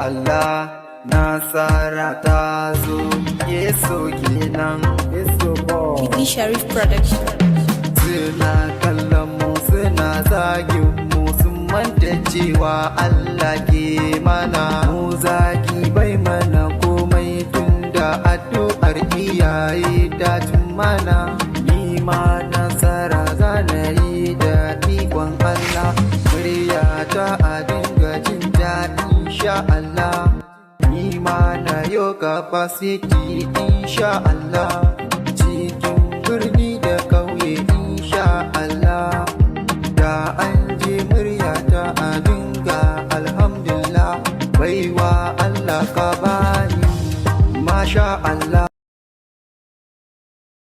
Allah nasara ta zo yeso kenan yeso Biggie Sharif Production. suna kallon mu suna zagin mu sun manta cewa Allah ke mana mu zagi bai mana komai tunda addu'ar iyaye ta cin mana ni ma nasara zana yi da ikon Allah murya ta a dinga jin daɗi insha Allah ni ma na yo capacity insha Allah